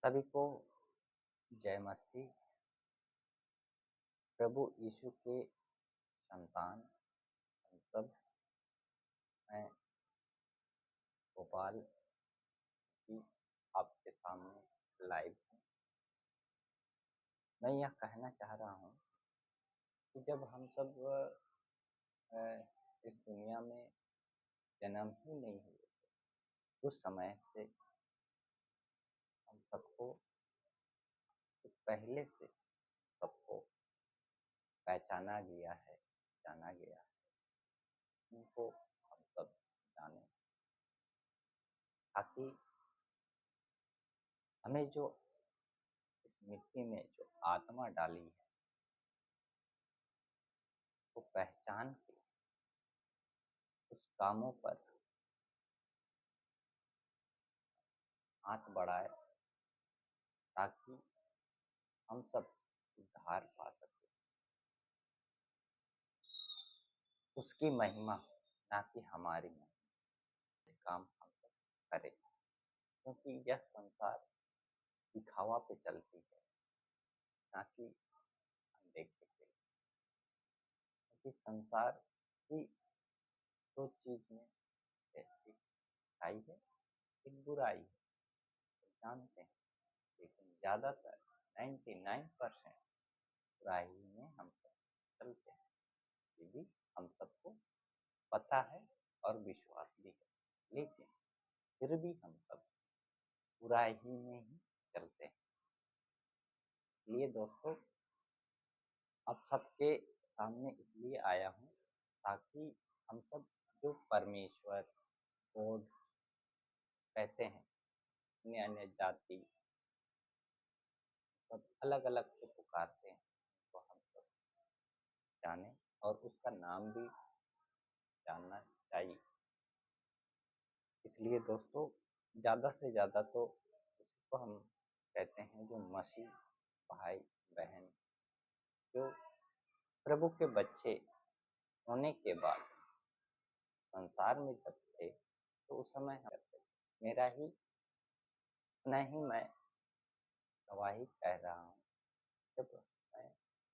सभी को जय मसीह। प्रभु यीशु के संतान हम सब। मैं गोपाल की आपके सामने लाइव हूँ। मैं यह कहना चाह रहा हूँ कि जब हम सब अ, इस दुनिया में जन्म ही नहीं हुए, उस समय से हम सबको पहले से सबको पहचाना गया है, जाना गया है। उनको हम सब जाने, ताकि हमें जो इस मिट्टी में जो आत्मा डाली है, वो पहचान के उस कामों पर हाथ बढ़ाए, ताकि हम सब उद्धार पा सके। उसकी महिमा, ना कि हमारी महिमा। इस काम हम सब करें, क्योंकि यह संसार दिखावा पे चलती है, ना कि हम देखते के लिए। क्योंकि संसार की दो चीज में एक अच्छाई है, एक बुराई है, तो जानते हैं। लेकिन ज्यादातर 99% बुराई में हम सब चलते हैं। ये भी हम सबको पता है और विश्वास भी है, लेकिन फिर भी हम सब बुराई ही में ही चलते हैं। इसलिए दोस्तों, अब सबके सामने इसलिए आया हूँ ताकि हम सब जो परमेश्वर गॉड कहते हैं, अन्य अन्य जाति सब अलग अलग से पुकारते हैं, तो हम सब जाने और उसका नाम भी जानना चाहिए। इसलिए दोस्तों, ज़्यादा से ज़्यादा तो उसी को हम कहते हैं जो मसीह भाई बहन, जो प्रभु के बच्चे होने के बाद संसार में जब थे, तो उस समय हम करते थे। मेरा ही अपना ही मैं गवाही कह रहा हूँ। जब मैं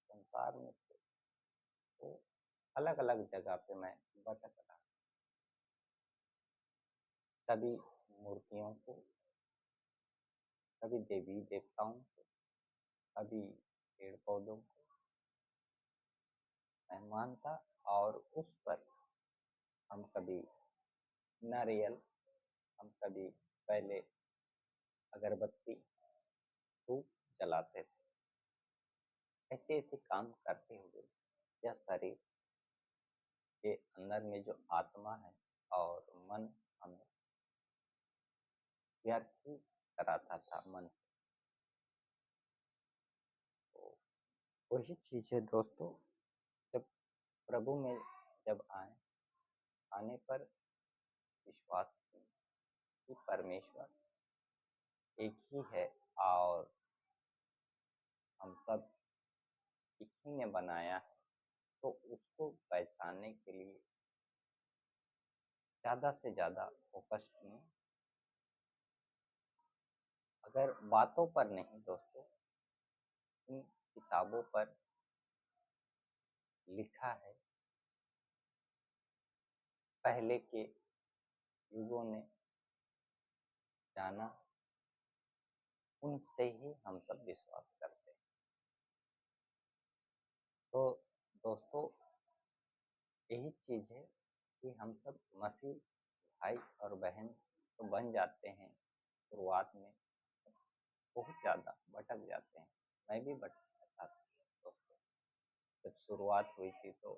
संसार में थे, तो अलग अलग जगह पे मैं भटक रहा। कभी मूर्तियों को, कभी देवी देवताओं को, कभी पेड़ पौधों को मैं मानता, और उस पर हम कभी नारियल, हम कभी पहले अगरबत्ती, धूप जलाते थे। ऐसे ऐसे काम करते हुए यह शरीर के अंदर में जो आत्मा है और मन हमें व्यर्थ ही कराता था। मन तो वही चीज है दोस्तों, जब प्रभु में जब आने पर विश्वास किए कि परमेश्वर एक ही है और हम सब एक ही ने बनाया है, तो उसको पहचानने के लिए ज़्यादा से ज़्यादा फोकस किए। अगर बातों पर नहीं दोस्तों, इन किताबों पर लिखा है, पहले के युगों ने जाना, उनसे ही हम सब विश्वास करते हैं। तो दोस्तों, यही चीज़ है कि हम सब मसीह भाई और बहन तो बन जाते हैं। शुरुआत में बहुत ज़्यादा भटक जाते हैं। मैं भी भटका था दोस्तों। जब शुरुआत हुई थी, तो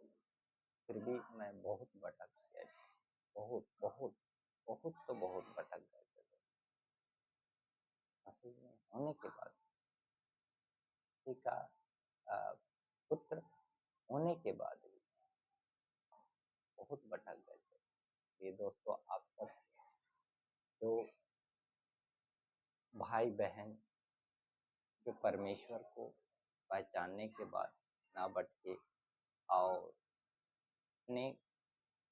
फिर भी मैं बहुत भटक गया था। बहुत बहुत बहुत तो बहुत भटक गए थे। मसीह में होने के बाद, मसीह का पुत्र होने के बाद भी बहुत भटक गए थे। ये दोस्तों, आप सब जो भाई बहन जो परमेश्वर को पहचानने के बाद ना भटके और अपने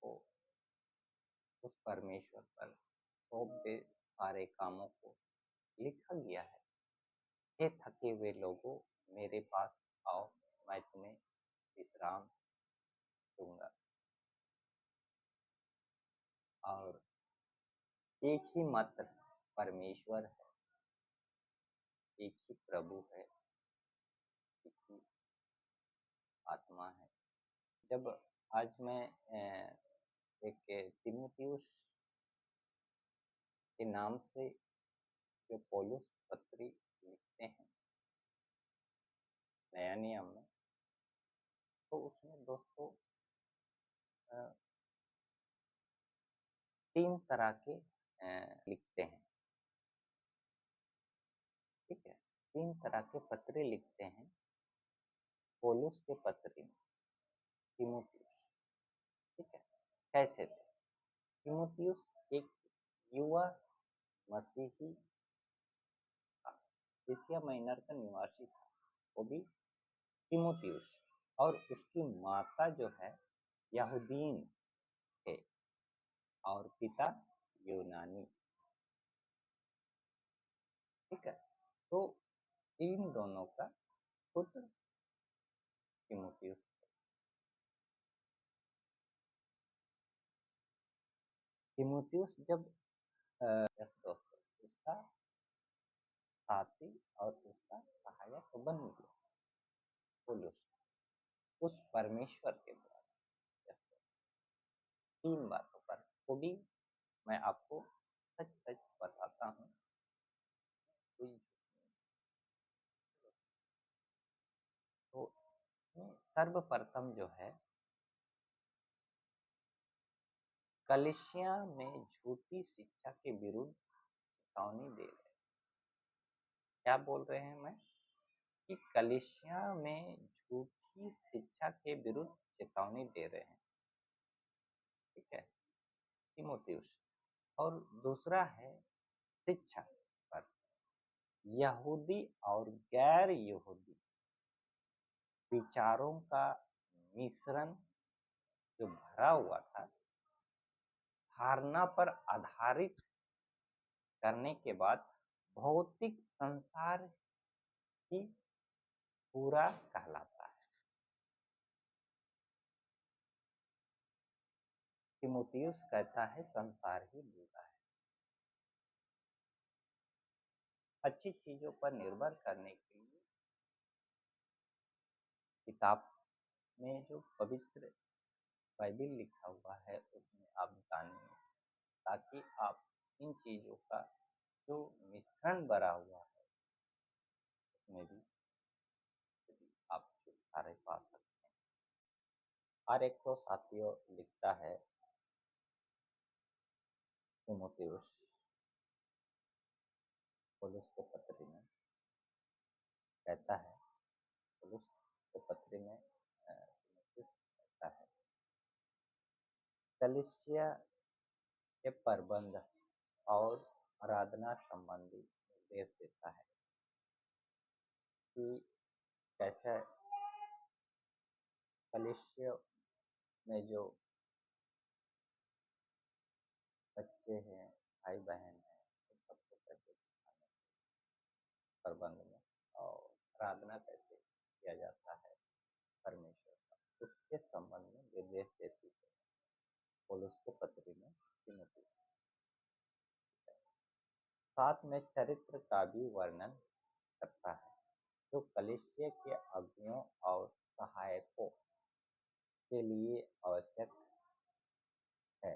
को उस परमेश्वर पर सौंप दे, सारे कामों को लिखा गया है हे थके हुए लोगों, मेरे पास आओ, मैं तुम्हें विश्राम दूंगा। और एक ही मात्र परमेश्वर है, एक ही प्रभु है, एक ही आत्मा है। जब आज मैं एक तीमुथियुस के नाम से जो पौलुस पत्री लिखते हैं नया नियम में, तो उसमें दोस्तों अ, 3 तरह के लिखते हैं, ठीक है? 3 तरह के पत्र लिखते हैं पौलुस के पत्र में तीमुथियुस, ठीक है? कैसे थे? तीमुथियुस एक युवा मसीही था, एशिया माइनर का निवासी था, वो भी तीमुथियुस, और उसकी माता जो है यहूदीन थे और पिता यूनानी, ठीक है? तो इन दोनों का पुत्र तीमुथियुस। तीमुथियुस जब यस दोस्तों उसका साथी और उसका सहायक बन गया पौलुस उस परमेश्वर के द्वारा। यस दोस्तों, 3 बातों पर वो भी मैं आपको सच सच बताता हूँ, कोई झूठ नहीं। तो इसमें सर्वप्रथम जो है कलीसिया में झूठी शिक्षा के विरुद्ध चेतावनी दे रहे हैं। क्या बोल रहे हैं मैं कि कलीसिया में झूठी शिक्षा के विरुद्ध चेतावनी दे रहे हैं, ठीक है, तीमुथियुस। और दूसरा है शिक्षा पर यहूदी और गैर यहूदी विचारों का मिश्रण जो भरा हुआ था, धारणा पर आधारित करने के बाद भौतिक संसार ही पूरा कहलाता है। तीमुथियुस कहता है संसार ही बुरा है। अच्छी चीजों पर निर्भर करने के लिए किताब में जो पवित्र बाइबिल लिखा हुआ है उसमें आप जानिए, ताकि आप इन चीजों का जो मिश्रण भरा हुआ है उसमें भी आप छुटकारे पा सकते हैं। और एक तो साथियों लिखता है तीमुथियुस पौलुस के पत्र में, कहता है पौलुस के पत्र में तीमुथियुस कहता है कलीसिया के प्रबंध और आराधना संबंधी निर्देश देता है कि कैसे कलीसिया में जो बच्चे हैं, भाई बहन हैं, उन सबको कैसे दिखाना प्रबंध में, और आराधना कैसे किया जाता है परमेश्वर का, उसके संबंध में निर्देश देती है पौलुस के पत्र में तीमुथियुस। साथ में चरित्र का भी वर्णन करता है जो कलीसिया के अगुओं और सहायकों के लिए आवश्यक है,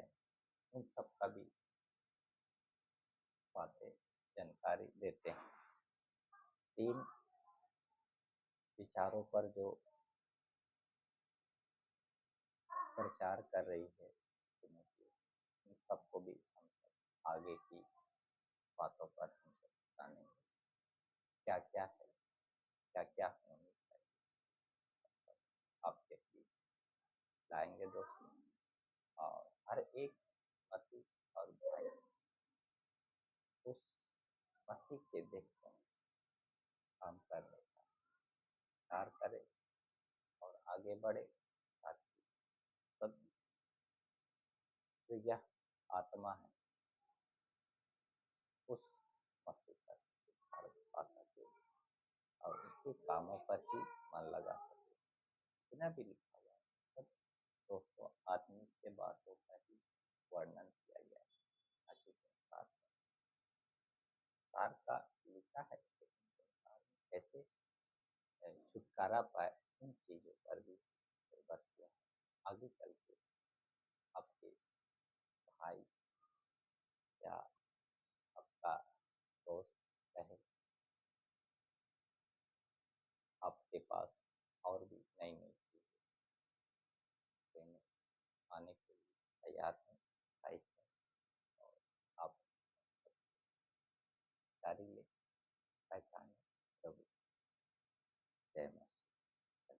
उन सब का भी बातें जानकारी देते हैं। 3 विचारों पर जो प्रचार कर रही है तीमुथियुस, इन सबको भी हम सब आगे की बातों पर हम सब जानेंगे क्या क्या है, क्या क्या होनी चाहिए, आपके बीच लाएंगे दोस्तों। और हर एक मसीह और भाई उस मसीह के देखकर काम करने का विचार करे और आगे बढ़े, ताकि सब जो यह आत्मा है उस मसीह तक पा सके। के कामों पर ही मन लगा सके। जितना भी लिखा हुआ है सब दोस्तों आदमी के बातों का ही वर्णन किया गया है, ना कि संसार का। संसार का लिखा है लेकिन संसार में कैसे छुटकारा पाए उन चीजों पर भी निर्भर किया है। आगे चल के